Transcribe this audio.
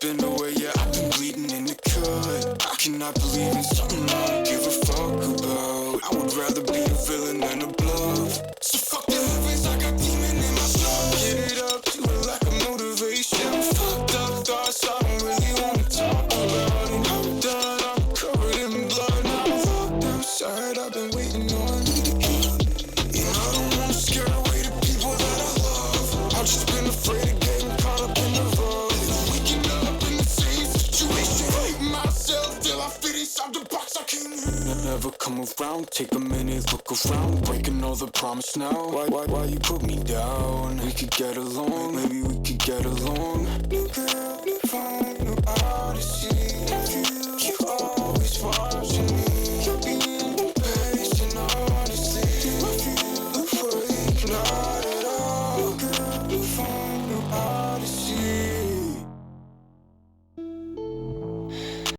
been away, yeah, I've been bleeding in the cut. I cannot believe in something I don't give a fuck about. I would rather be a villain than a bluff. So fuck the heavens, I got demon in my stomach. Get it up, do it like a motivation. Fucked up thoughts, I don't really wanna talk about it. I'm done, I'm covered in blood. Now I'm fucked outside, I've been waiting on you. And I don't wanna scare away the people that I love. I've just been afraid of getting caught up in the rug. Waking up in the same situation. Hate myself till I fit inside the box I came in. Never come around, take a minute, look around. Breaking all the promise now. Why you put me down? We could get along, maybe we could get along. New girl, new phone.